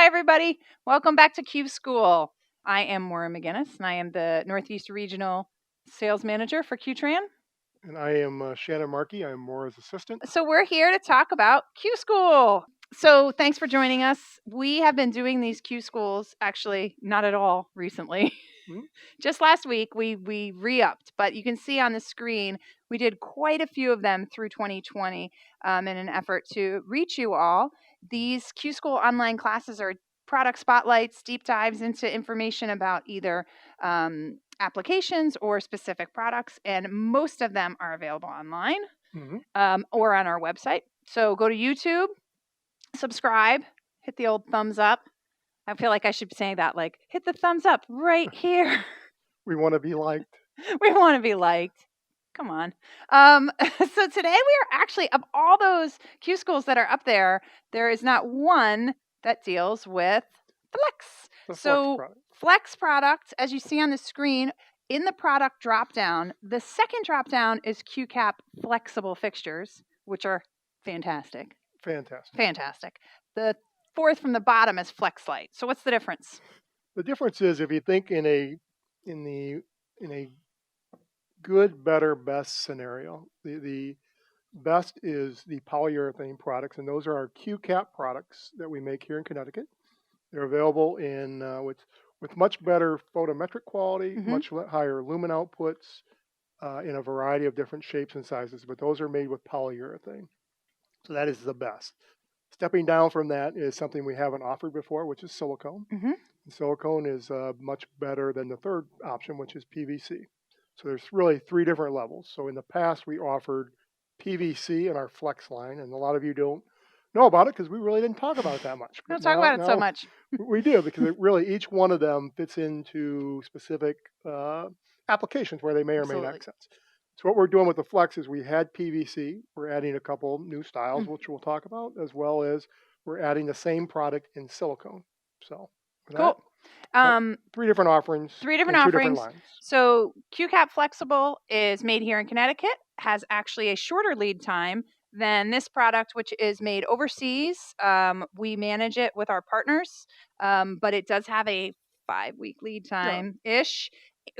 Hi, everybody. Welcome back to Q School. I am Maura McGinnis, and I am the Northeast Regional Sales Manager for QTran. And I am Shannon Markey. I'm Maura's assistant. So we're here to talk about Q School. So thanks for joining us. We have been doing these Q Schools, actually, not at all recently. Just last week, we re-upped, but you can see on the screen, we did quite a few of them through 2020 in an effort to reach you all. These Q School online classes are product spotlights, deep dives into information about either applications or specific products, and most of them are available online or on our website. So go to YouTube, subscribe, hit the old thumbs up. I feel like I should be saying that, like, hit the thumbs up right here. We want to be liked. We want to be liked. Come on. So today we are actually, of all those Q schools that are up there, there is not one that deals with Flex. Flex product, as you see on the screen, in the product dropdown, the second dropdown is QCAP flexible fixtures, which are fantastic. Fantastic. The fourth from the bottom is Flex Light. So what's the difference? The difference is if you think in a good, better, best scenario, the best is the polyurethane products, and those are our QCAP products that we make here in Connecticut. They're available in with much better photometric quality, much higher lumen outputs, in a variety of different shapes and sizes, but those are made with polyurethane. So that is the best. Stepping down from that is something we haven't offered before, which is silicone. Silicone is much better than the third option, which is PVC. So there's really three different levels. So in the past, we offered PVC in our Flex line, and a lot of you don't know about it because we really didn't talk about it that much. We don't talk about it so much. We do, because each one of them fits into specific applications where they may or may not make sense. So what we're doing with the Flex is we had PVC. We're adding a couple new styles, which we'll talk about, as well as we're adding the same product in silicone. So cool. Three different offerings. Two different lines. So QCAP Flexible is made here in Connecticut, has actually a shorter lead time than this product, which is made overseas. We manage it with our partners, but it does have a 5-week lead time-ish.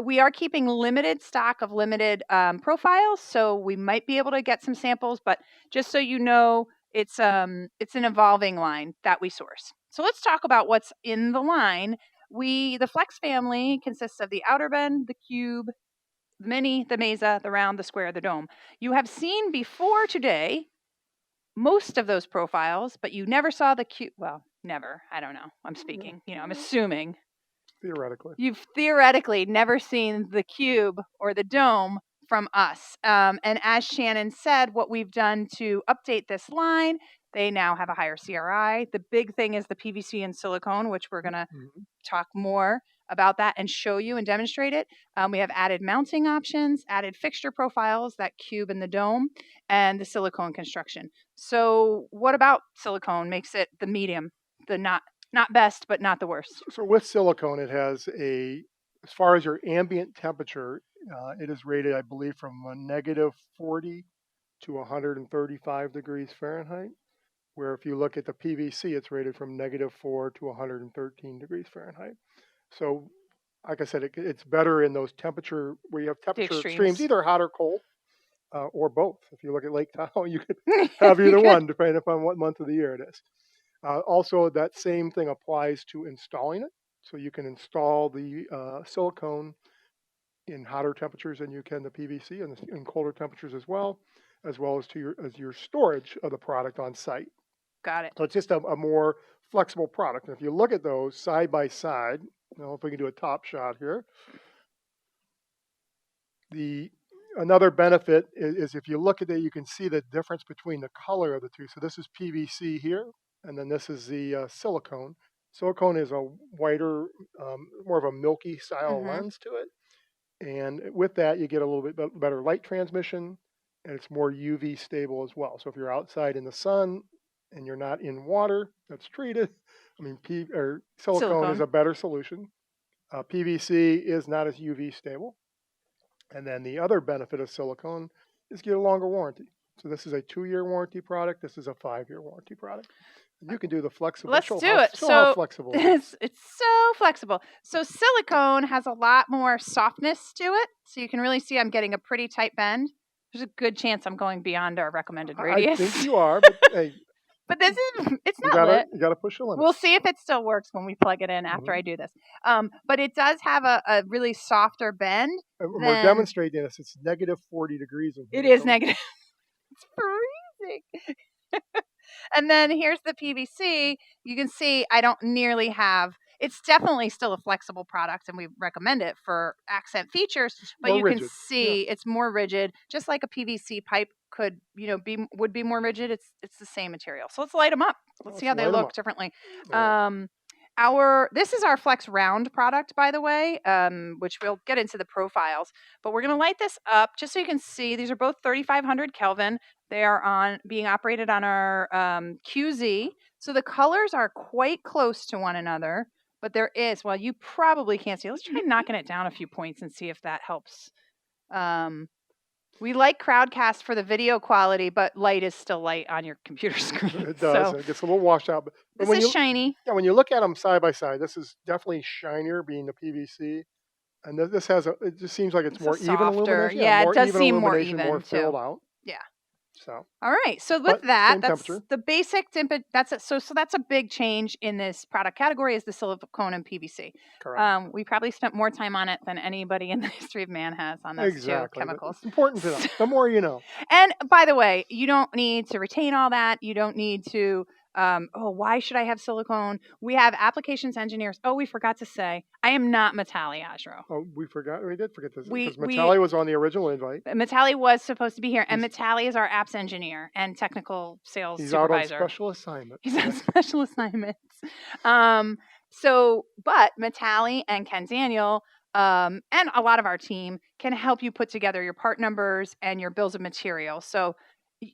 We are keeping limited stock of limited profiles, so we might be able to get some samples, but just so you know, it's an evolving line that we source. So let's talk about what's in the line. The Flex family consists of the outer bend, the cube, the mini, the mesa, the round, the square, the dome. You have seen before today most of those profiles, but you never saw the cube. Well, never. I don't know. I'm speaking. I'm assuming. Theoretically. You've theoretically never seen the cube or the dome from us. And as Shannon said, what we've done to update this line, they now have a higher CRI. The big thing is the PVC and silicone, which we're going to talk more about that and show you and demonstrate it. We have added mounting options, added fixture profiles, that cube and the dome, and the silicone construction. So what about silicone makes it the medium, the not best, but not the worst? So with silicone, it has as far as your ambient temperature, it is rated, I believe, from -40 to 135 degrees Fahrenheit. Where if you look at the PVC, it's rated from -4 to 113 degrees Fahrenheit. So, like I said, it's better in those temperature where you have temperature extremes, either hot or cold, or both. If you look at Lake Tahoe, you could have either one, depending upon what month of the year it is. Also, that same thing applies to installing it. So you can install the silicone in hotter temperatures than you can the PVC, and in colder temperatures as well as to your storage of the product on site. Got it. So it's just a more flexible product. And if you look at those side by side, if we can do a top shot here, another benefit is if you look at it, you can see the difference between the color of the two. So this is PVC here, and then this is the silicone. Silicone is a whiter, more of a milky style lens to it. And with that, you get a little bit better light transmission, and it's more UV stable as well. So if you're outside in the sun and you're not in water that's treated, silicone is a better solution. PVC is not as UV stable. And then the other benefit of silicone is you get a longer warranty. So this is a 2-year warranty product. This is a 5-year warranty product. And you can do the flexible. Let's do it. Show how So flexible it is. it's so flexible. So silicone has a lot more softness to it. So you can really see I'm getting a pretty tight bend. There's a good chance I'm going beyond our recommended radius. I think you are, but hey. But this is, it's not lit. You got to push the limit. We'll see if it still works when we plug it in after I do this. But it does have a really softer bend. We're demonstrating this. It's negative 40 degrees in here. It is negative. It's freezing. And then here's the PVC. You can see I don't nearly have, it's definitely still a flexible product and we recommend it for accent features, but you can see it's more rigid, just like a PVC pipe could, would be more rigid. It's the same material. So let's light them up. Let's see how they look differently. This is our Flex Round product, by the way, which we'll get into the profiles, but we're going to light this up just so you can see. These are both 3,500 Kelvin. They are being operated on our QZ. So the colors are quite close to one another, but there is, well, you probably can't see. Let's try knocking it down a few points and see if that helps. We like Crowdcast for the video quality, but light is still light on your computer screen. It does. So, it gets a little washed out. But this is shiny. Yeah, when you look at them side by side, this is definitely shinier, being the PVC. And this has it just seems like it's more even illumination. Yeah, it does seem more even, more filled out. Yeah. So. All right. So with that, that's the basic temperature. So that's a big change in this product category is the silicone and PVC. Correct. We probably spent more time on it than anybody in the history of man has on those two chemicals. It's important to know. The more you know. And by the way, you don't need to retain all that. You don't need to. Why should I have silicone? We have applications engineers. Oh, we forgot to say, I am not Mitali Ajro. Oh, we did forget this. Because Mitali was on the original invite. Mitali was supposed to be here, and Mitali is our apps engineer and technical sales supervisor. He's out on special assignment. He's on special assignments. But Mitali and Ken Daniel, and a lot of our team can help you put together your part numbers and your bills of material. So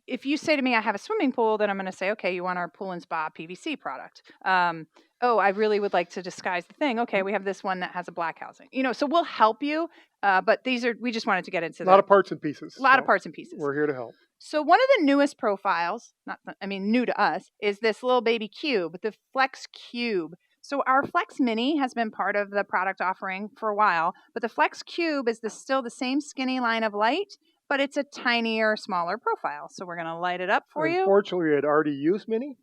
if you say to me, I have a swimming pool, then I'm going to say, okay, you want our pool and spa PVC product. I really would like to disguise the thing. Okay, we have this one that has a black housing. So we'll help you. But we just wanted to get into a lot of parts and pieces. A lot of parts and pieces. We're here to help. So one of the newest profiles, new to us, is this little baby cube, the Flex Cube. So our Flex Mini has been part of the product offering for a while, but the Flex Cube is still the same skinny line of light, but it's a tinier, smaller profile. So we're going to light it up for you. Unfortunately, we had already used Mini.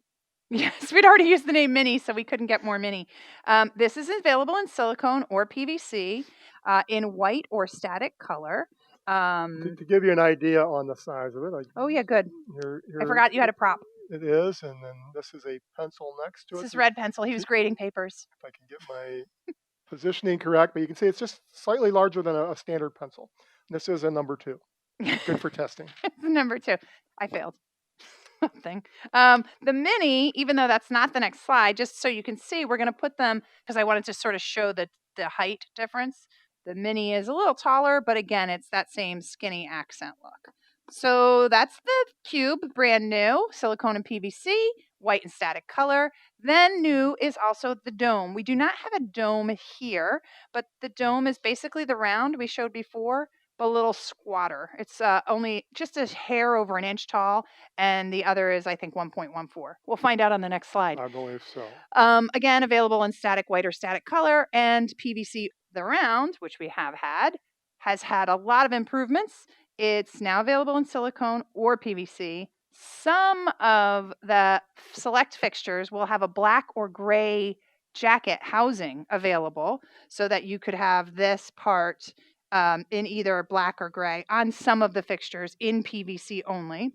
Yes, we'd already used the name Mini, so we couldn't get more Mini. This is available in silicone or PVC, in white or static color. To give you an idea on the size of it. Oh, yeah, good. Here, I forgot you had a prop. It is, and then this is a pencil next to it. This is red pencil. He was grading papers. If I can get my positioning correct, but you can see it's just slightly larger than a standard pencil. And this is a number 2. Good for testing. It's number 2. I failed. Thing. The Mini, even though that's not the next slide, just so you can see, we're going to put them, because I wanted to sort of show the height difference. The Mini is a little taller, but again, it's that same skinny accent look. So that's the Cube, brand new, silicone and PVC, white and static color. Then new is also the dome. We do not have a dome here, but the dome is basically the round we showed before, but a little squatter. It's only just a hair over an inch tall, and the other is, I think, 1.14. We'll find out on the next slide. I believe so. Again, available in static white or static color, and PVC, the round, which we have had, has had a lot of improvements. It's now available in silicone or PVC. Some of the select fixtures will have a black or gray jacket housing available so that you could have this part in either black or gray on some of the fixtures in PVC only.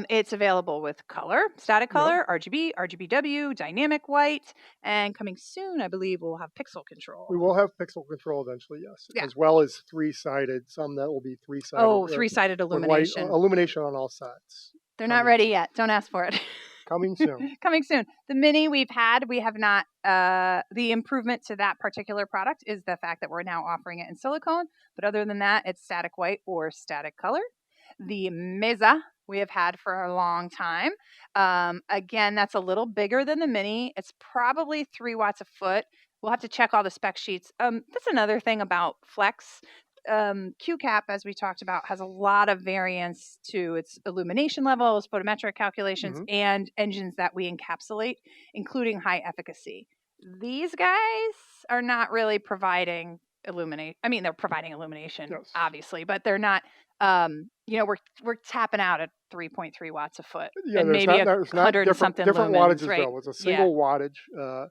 It's available with color, static color, RGB, RGBW, dynamic white, and coming soon, I believe we'll have pixel control. We will have pixel control eventually, yes. Yeah. As well as 3-sided, some that will be 3-sided. Oh, 3-sided illumination. Illumination on all sides. They're not ready yet. Don't ask for it. Coming soon. Coming soon. The Mini we have not, the improvement to that particular product is the fact that we're now offering it in silicone. But other than that, it's static white or static color. The Mesa we have had for a long time. Again, that's a little bigger than the Mini. It's probably 3 watts a foot. We'll have to check all the spec sheets. That's another thing about Flex. QCAP, as we talked about, has a lot of variance to its illumination levels, photometric calculations, Mm-hmm. and engines that we encapsulate, including high efficacy. These guys are not really providing illuminate. I mean, they're providing illumination, Yes. obviously, but they're not. We're tapping out at 3.3 watts a foot, Yeah, and maybe there's not 100 and something different lumens, wattages right? though. It's a Yeah. single wattage.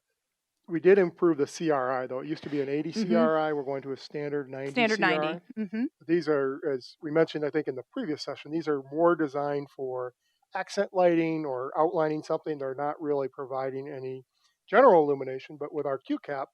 We did improve the CRI though. It used to be an 80 Mhm. CRI. We're going to a standard 90 Standard CRI. 90. Mm-hmm. These are, as we mentioned, I think in the previous session, these are more designed for accent lighting or outlining something. They're not really providing any general illumination, but with our QCAP,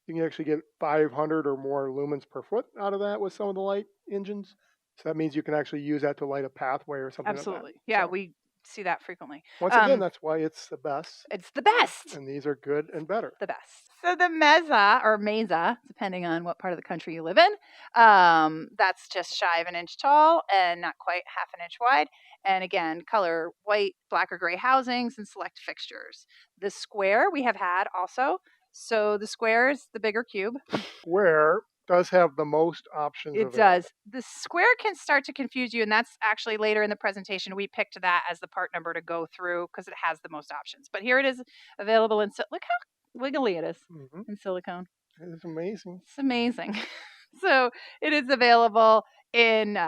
you can actually get 500 or more lumens per foot out of that with some of the light engines. So that means you can actually use that to light a pathway or something Absolutely. like that. Yeah, So, we see that frequently. once again, that's why it's the best, It's the best. and these are good and better. The best. So the Meza, or Mesa, depending on what part of the country you live in, that's just shy of an inch tall and not quite half an inch wide. And again, color white, black, or gray housings and select fixtures. The square we have had also. So the square is the bigger cube. Square does have the most options It available. does. The square can start to confuse you, and that's actually later in the presentation. We picked that as the part number to go through because it has the most options. But here it is available in, look how wiggly it is Mm-hmm. in silicone. It's amazing. It's amazing. So it is available in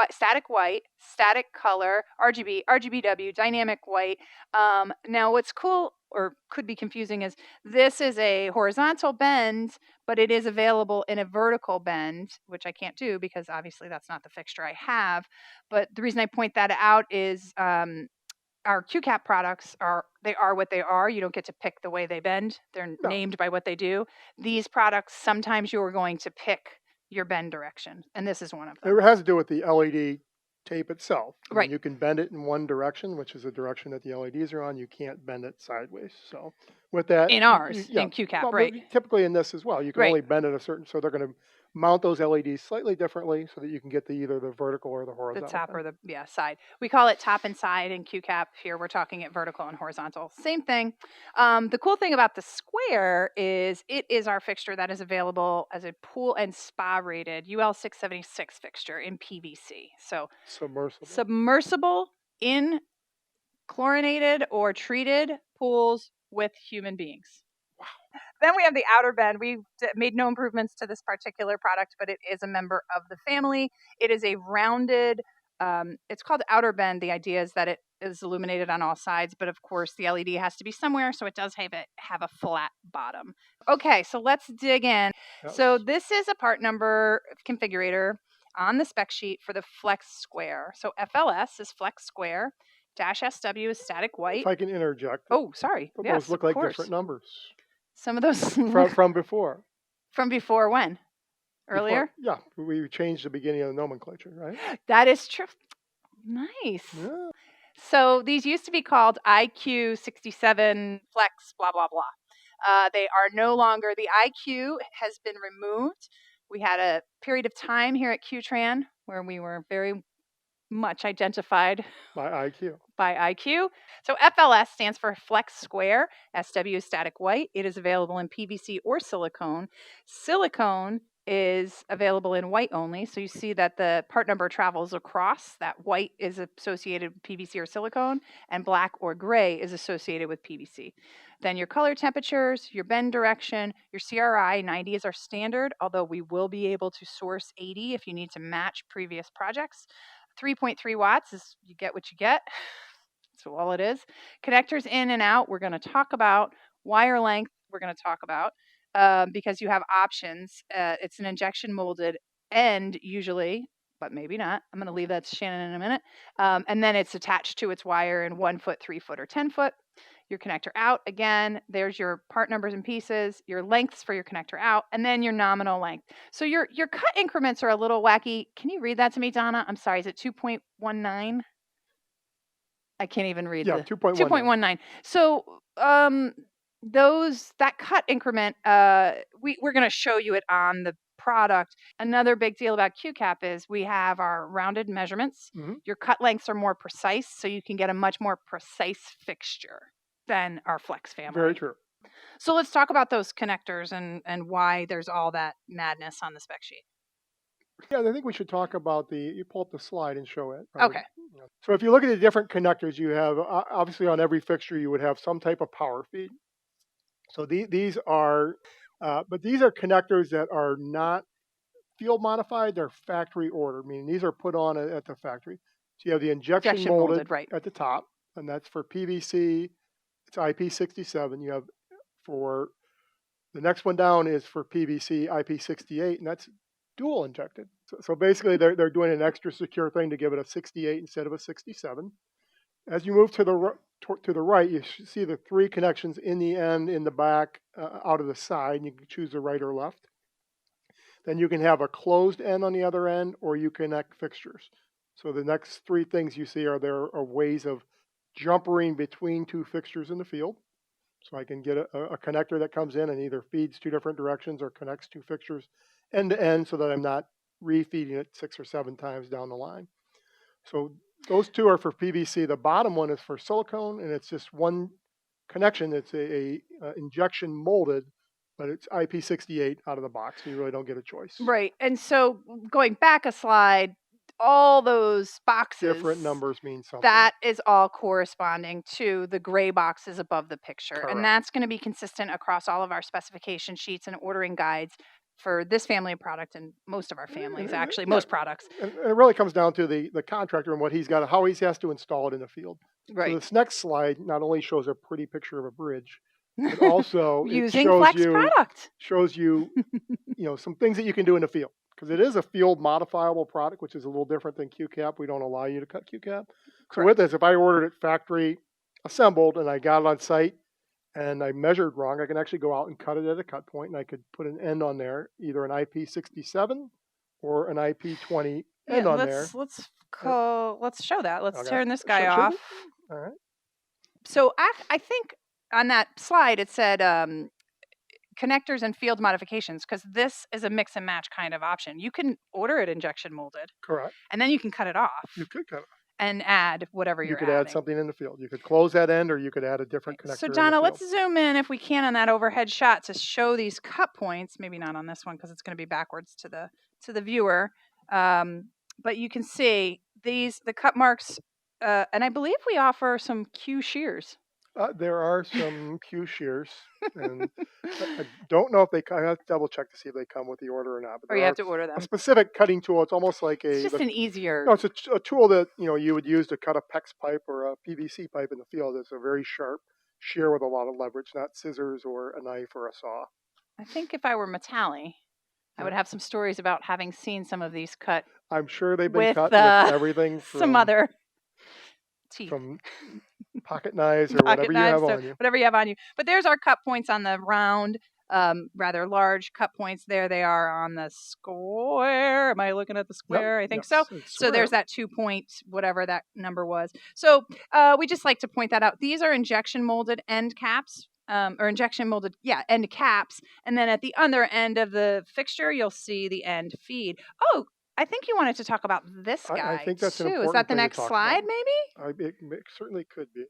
static white, static color, RGB, RGBW, dynamic white. Now, what's cool or could be confusing is this is a horizontal bend, but it is available in a vertical bend, which I can't do because obviously that's not the fixture I have. But the reason I point that out is our QCAP products are what they are. You don't get to pick the way they bend. They're No. named by what they do. These products, sometimes you're going to pick your bend direction, and this is one of them. It has to do with the LED tape itself. I mean, Right. you can bend it in one direction, which is the direction that the LEDs are on. You can't bend it sideways. So with that, In ours, in QCAP, right. Typically in this as well, you can Right. only bend it a certain, so they're going to mount those LEDs slightly differently so that you can get either the vertical or the horizontal. The top or the side. We call it top and side in QCAP. Here we're talking at vertical and horizontal. Same thing. The cool thing about the square is it is our fixture that is available as a pool and spa rated UL 676 fixture in PVC. So submersible in chlorinated or treated pools with human beings. Wow. Then we have the outer bend. We've made no improvements to this particular product, but it is a member of the family. It is a rounded, it's called outer bend. The idea is that it is illuminated on all sides, but of course the LED has to be somewhere, so it does have a flat bottom. Okay, so let's dig in. Yes. So this is a part number configurator on the spec sheet for the Flex Square. So FLS is Flex Square. -SW is static white. If I can interject. Oh, sorry. Those look like different numbers. Some of those from before. From before when? Earlier? Before, yeah, we changed the beginning of the nomenclature, right? That is true. Nice. Yeah. So these used to be called IQ 67 Flex, blah, blah, blah. They are no longer, the IQ has been removed. We had a period of time here at QTran where we were very much identified by IQ. So FLS stands for Flex Square. SW is static white. It is available in PVC or silicone. Silicone is available in white only. So you see that the part number travels across. That white is associated with PVC or silicone, and black or gray is associated with PVC. Then your color temperatures, your bend direction, your CRI, 90 is our standard, although we will be able to source 80 if you need to match previous projects. 3.3 watts is you get what you get. That's all it is. Connectors in and out, we're going to talk about. Wire length, we're going to talk about because you have options. It's an injection molded end usually, but maybe not. I'm going to leave that to Shannon in a minute. And then it's attached to its wire in 1 foot, 3 foot, or 10 foot. Your connector out, again, there's your part numbers and pieces, your lengths for your connector out, and then your nominal length. So your cut increments are a little wacky. Can you read that to me, Donna? I'm sorry, is it 2.19? I can't even read the 2.19. So that cut increment, we're going to show you it on the product. Another big deal about QCAP is we have our rounded measurements. Mm-hmm. Your cut lengths are more precise, so you can get a much more precise fixture than our Flex family. Very true. So let's talk about those connectors and why there's all that madness on the spec sheet. Yeah, I think we should talk about you pull up the slide and show it. Okay. So if you look at the different connectors you have, obviously on every fixture you would have some type of power feed. So these are, but these are connectors that are not field modified, they're factory ordered, meaning these are put on at the factory. So you have the injection Injection molded molded, right. at the top, and that's for PVC. It's IP67. You have for the next one down is for PVC IP68, and that's dual injected. So basically, they're doing an extra secure thing to give it a 68 instead of a 67. As you move to the right, you see the three connections in the end, in the back, out of the side, and you can choose the right or left. Then you can have a closed end on the other end, or you connect fixtures. So the next three things you see are ways of jumpering between two fixtures in the field. So I can get a connector that comes in and either feeds two different directions or connects two fixtures end to end so that I'm not refeeding it 6 or 7 times down the line. So those two are for PVC. The bottom one is for silicone, and it's just one connection. It's a injection molded, but it's IP68 out of the box, so you really don't get a choice. Right. And so going back a slide, all those boxes, Different numbers mean something. that is all corresponding to the gray boxes above the picture. Correct. And that's going to be consistent across all of our specification sheets and ordering guides for this family of product and most of our families, actually, most products. And it really comes down to the contractor and what he's got, how he has to install it in the field. Right. So this next slide not only shows a pretty picture of a bridge, but also using Flex product. Shows you, some things that you can do in the field. Because it is a field modifiable product, which is a little different than QCAP. We don't allow you to cut QCAP. So with this, if I ordered it factory assembled and I got it on site and I measured wrong, I can actually go out and cut it at a cut point, and I could put an end on there, either an IP67 or an IP20 end on there. Let's show that. Let's turn this guy off. All right. So I think on that slide it said connectors and field modifications, because this is a mix and match kind of option. You can order it injection molded. Correct. And then you can cut it off. You could cut it off. And add whatever you're adding. You could add something in the field. You could close that end, or you could add a different connector. So Donna, let's zoom in if we can on that overhead shot to show these cut points. Maybe not on this one because it's going to be backwards to the viewer. But you can see the cut marks, and I believe we offer some Q shears. There are some Q shears, and I don't know if I have to double check to see if they come with the order or not. But you have to order them. A specific cutting tool. It's almost like it's just an easier. No, it's a tool that you would use to cut a PEX pipe or a PVC pipe in the field. It's a very sharp shear with a lot of leverage, not scissors or a knife or a saw. I think if I were Metalli, I would have some stories about having seen some of these cut. I'm sure they've been cut with everything from some other teeth. From pocket knives or whatever you have on you. Whatever you have on you. But there's our cut points on the round, rather large cut points. There they are on the square. Am I looking at the square? Yep, I think so. So there's that 2 point, whatever that number was. So we just like to point that out. These are injection molded end caps. Or injection molded, end caps. And then at the other end of the fixture, you'll see the end feed. Oh, I think you wanted to talk about this guy. I think that's too. An important Is that the thing next slide, about. Maybe? It certainly could be.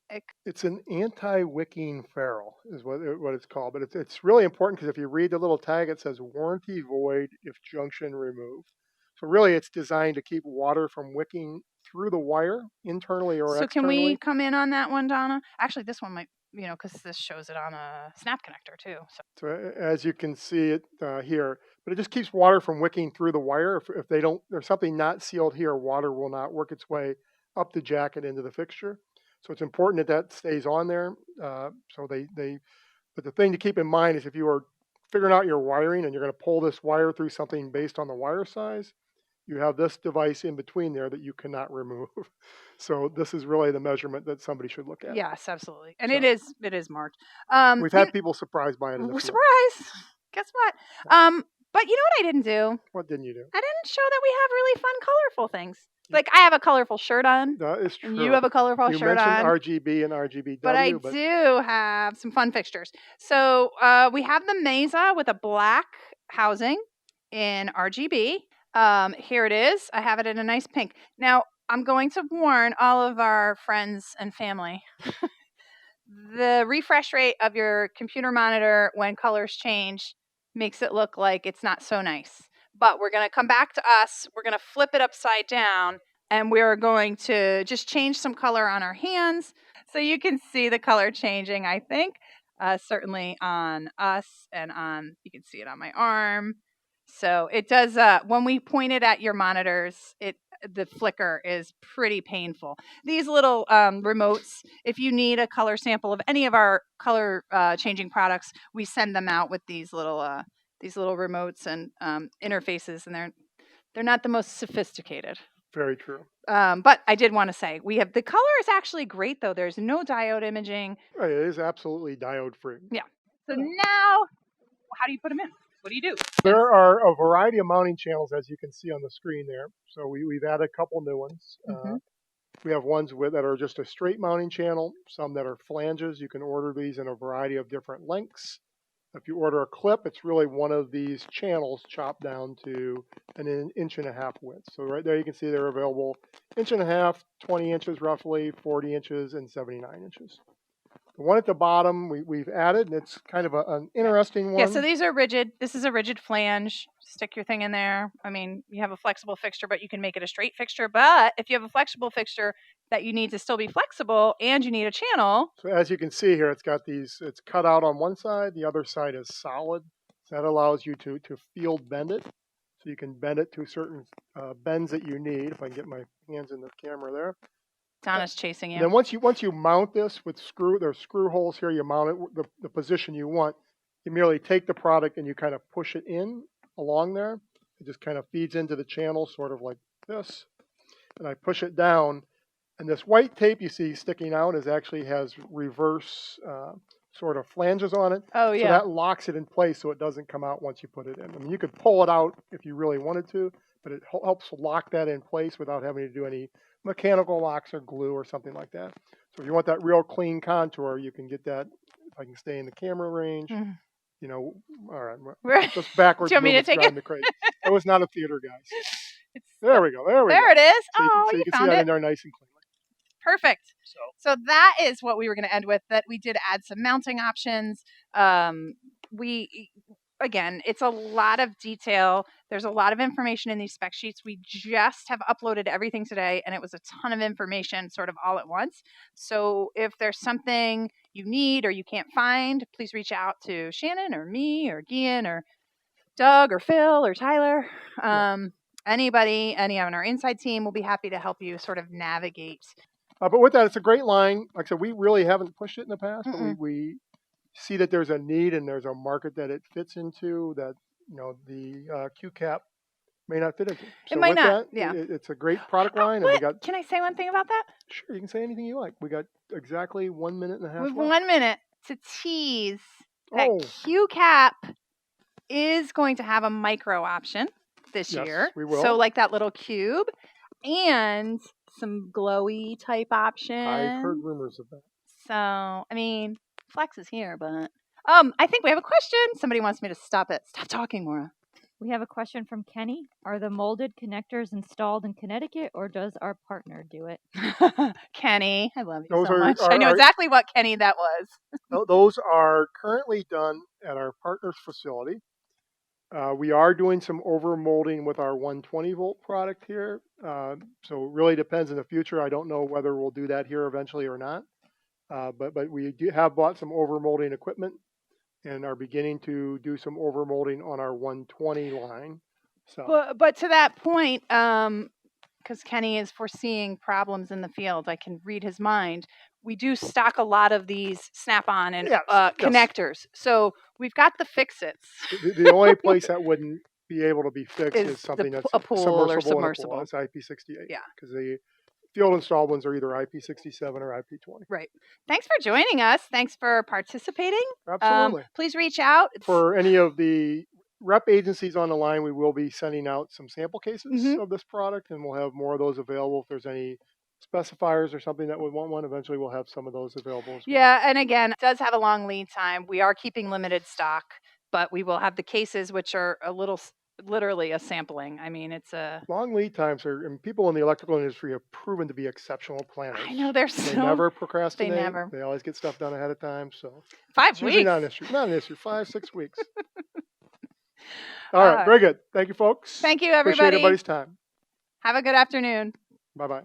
It's an anti-wicking ferrule, is what it's called. But it's really important because if you read the little tag, it says warranty void if junction removed. So really, it's designed to keep water from wicking through the wire internally or externally. So can we come in on that one, Donna? Actually, this one might. Because this shows it on a snap connector too. So as you can see it here, but it just keeps water from wicking through the wire. If there's something not sealed here, water will not work its way up the jacket into the fixture. So it's important that stays on there. But the thing to keep in mind is if you are figuring out your wiring and you're going to pull this wire through something based on the wire size, you have this device in between there that you cannot remove. So this is really the measurement that somebody should look at. Yes, absolutely. And it is marked. We've had people surprised by it. Surprise! Guess what? But you know what I didn't do? What didn't you do? I didn't show that we have really fun, colorful things. Like I have a colorful shirt on. That is true. And you have a colorful shirt on. You mentioned RGB and RGBW. But I do have some fun fixtures. So we have the Mesa with a black housing in RGB. Here it is. I have it in a nice pink. Now, I'm going to warn all of our friends and family. The refresh rate of your computer monitor when colors change makes it look like it's not so nice. but we're going to come back to us. We're going to flip it upside down, and we're going to just change some color on our hands so you can see the color changing, I think. Certainly on us, and you can see it on my arm. So it does, when we point it at your monitors, the flicker is pretty painful. These little remotes, if you need a color sample of any of our color changing products, we send them out with these little remotes and interfaces, and they're not the most sophisticated. Very true. But I did want to say, the color is actually great, though. There's no diode imaging. Right, it is absolutely diode free. Yeah. So now, how do you put them in? What do you do? There are a variety of mounting channels, as you can see on the screen there. So we've added a couple new ones. We have ones that are just a straight mounting channel, some that are flanges. You can order these in a variety of different lengths. If you order a clip, it's really one of these channels chopped down to an inch and a half width. So right there you can see they're available inch and a half, 20 inches roughly, 40 inches, and 79 inches. The one at the bottom we've added, and it's kind of an interesting one. Yeah, so these are rigid. This is a rigid flange. Stick your thing in there. I mean, you have a flexible fixture, but you can make it a straight fixture. But if you have a flexible fixture that you need to still be flexible and you need a channel. So as you can see here, it's cut out on one side. The other side is solid. So that allows you to field bend it. So you can bend it to certain bends that you need. If I can get my hands in the camera there. Donna's chasing you. And then once you mount this with there's screw holes here. You mount it the position you want. You merely take the product and you kind of push it in along there. It just kind of feeds into the channel, sort of like this. And I push it down, and this white tape you see sticking out actually has reverse sort of flanges on it. Oh yeah. So that locks it in place so it doesn't come out once you put it in. I mean, you could pull it out if you really wanted to, but it helps lock that in place without having to do any mechanical locks or glue or something like that. So if you want that real clean contour, you can get that. If I can stay in the camera range, all right, just backwards. Do you want me to take it? Me crazy. I was not a theater guy. There we go. There it is. So you can see that in there nice and clean. Perfect. So that is what we were going to end with. That we did add some mounting options. Again, it's a lot of detail. There's a lot of information in these spec sheets. We just have uploaded everything today, and it was a ton of information sort of all at once. So if there's something you need or you can't find, please reach out to Shannon or me or Gian or Doug or Phil or Tyler. Anybody, any on our inside team will be happy to help you sort of navigate. But with that, it's a great line. Like I said, we really haven't pushed it in the past, but we see that there's a need and there's a market that it fits into that, the QCAP may not fit into. So it might not. It's a great product line. And Can I say one thing about that? Sure, you can say anything you like. We got exactly 1 minute and a half left. 1 minute to tease that QCAP is going to have a micro option this year. We will. So like that little cube and some glowy type options. I've heard rumors of that. So, I mean, Flex is here, but I think we have a question. Somebody wants me to stop it. Stop talking, Maura. We have a question from Kenny. Are the molded connectors installed in Connecticut, or does our partner do it? Kenny, I love you so much. I know exactly what Kenny that was. Those are currently done at our partner's facility. We are doing some over molding with our 120 volt product here. So it really depends in the future. I don't know whether we'll do that here eventually or not. But we have bought some over molding equipment and are beginning to do some over molding on our 120 line. So, but to that point, because Kenny is foreseeing problems in the field, I can read his mind. We do stock a lot of these snap-on and connectors. So we've got the fix-its. The only place that wouldn't be able to be fixed is something that's a pool or submersible. It's IP68. Yeah. Because the field installed ones are either IP67 or IP20. Right. Thanks for joining us. Thanks for participating. Absolutely. Please reach out. For any of the rep agencies on the line, we will be sending out some sample cases of this product, and we'll have more of those available. If there's any specifiers or something that would want one, eventually we'll have some of those available as well. Yeah, and again, it does have a long lead time. We are keeping limited stock, but we will have the cases, which are literally a sampling. I mean, it's a long lead times and people in the electrical industry have proven to be exceptional planners. I know they never procrastinate. They never. They always get stuff done ahead of time. So 5 weeks. Not an issue. 5-6 weeks. All right, very good. Thank you, folks. Thank you, Appreciate everybody. everybody's time. Have a good afternoon. Bye-bye.